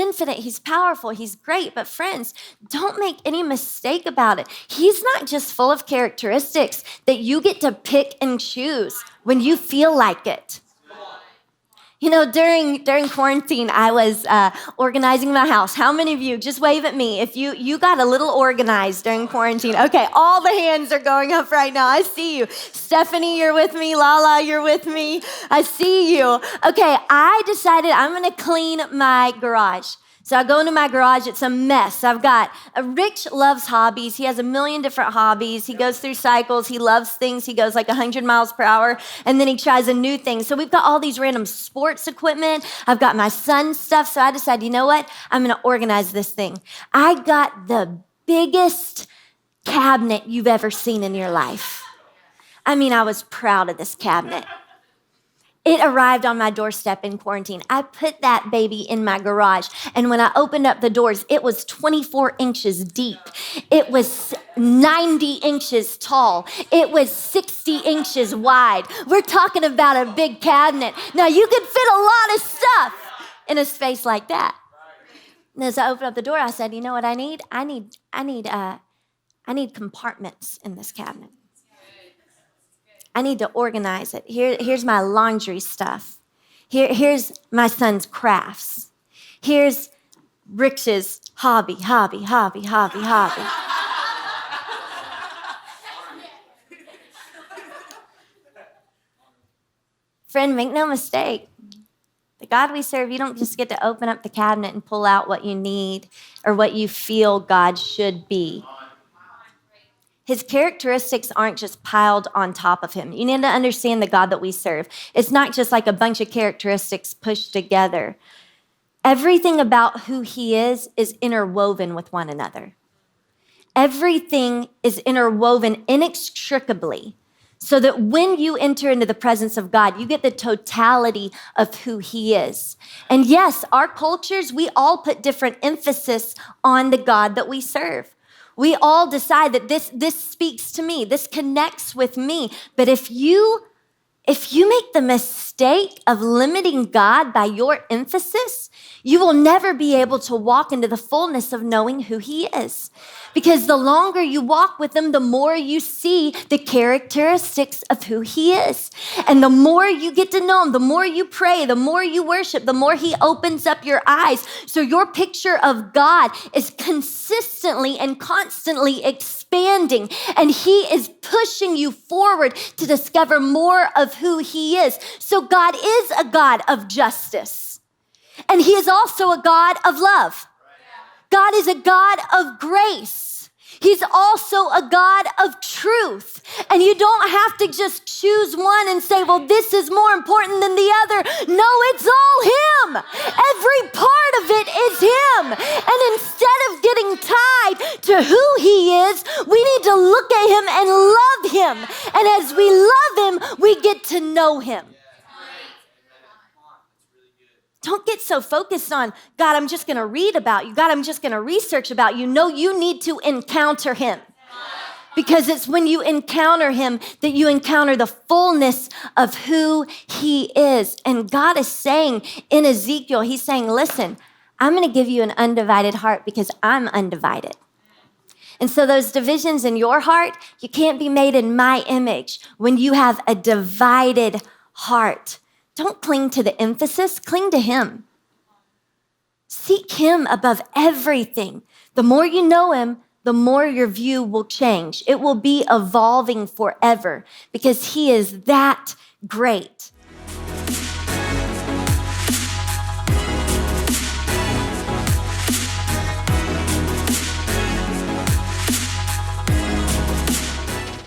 infinite, he's powerful, he's great. But friends, don't make any mistake about it. He's not just full of characteristics that you get to pick and choose when you feel like it. You know, during quarantine, I was organizing my house. How many of you, just wave at me, if you got a little organized during quarantine? Okay, all the hands are going up right now. I see you. Stephanie, you're with me. Lala, you're with me. I see you. Okay, I decided I'm going to clean my garage. So I go into my garage, it's a mess. Rich loves hobbies. He has a million different hobbies. He goes through cycles. He loves things. He goes like 100 miles per hour, and then he tries a new thing. So we've got all these random sports equipment. I've got my son's stuff. So I decided, you know what? I'm going to organize this thing. I got the biggest cabinet you've ever seen in your life. I mean, I was proud of this cabinet. It arrived on my doorstep in quarantine. I put that baby in my garage, and when I opened up the doors, it was 24 inches deep. It was 90 inches tall. It was 60 inches wide. We're talking about a big cabinet. Now, you could fit a lot of stuff in a space like that. And as I opened up the door, I said, you know what I need? I need compartments in this cabinet. I need to organize it. Here's my laundry stuff. Here's my son's crafts. Here's Rich's hobby. Friend, make no mistake. The God we serve, you don't just get to open up the cabinet and pull out what you need or what you feel God should be. His characteristics aren't just piled on top of him. You need to understand the God that we serve. It's not just like a bunch of characteristics pushed together. Everything about who he is interwoven with one another. Everything is interwoven inextricably so that when you enter into the presence of God, you get the totality of who he is. And yes, our cultures, we all put different emphasis on the God that we serve. We all decide that this speaks to me, this connects with me. But if you make the mistake of limiting God by your emphasis, you will never be able to walk into the fullness of knowing who he is. Because the longer you walk with him, the more you see the characteristics of who he is. And the more you get to know him, the more you pray, the more you worship, the more he opens up your eyes. So your picture of God is consistently and constantly expanding. And he is pushing you forward to discover more of who he is. So God is a God of justice. And he is also a God of love. God is a God of grace. He's also a God of truth. And you don't have to just choose one and say, well, this is more important than the other. No, it's all him. Every part of it is him. And instead of getting tied to who he is, we need to look at him and love him. And as we love him, we get to know him. Don't get so focused on, God, I'm just going to read about you. God, I'm just going to research about you. No, you need to encounter him. Because it's when you encounter him that you encounter the fullness of who he is. And God is saying in Ezekiel, he's saying, listen, I'm going to give you an undivided heart because I'm undivided. And so those divisions in your heart, you can't be made in my image when you have a divided heart. Don't cling to the emphasis, cling to him. Seek him above everything. The more you know him, the more your view will change. It will be evolving forever because he is that great.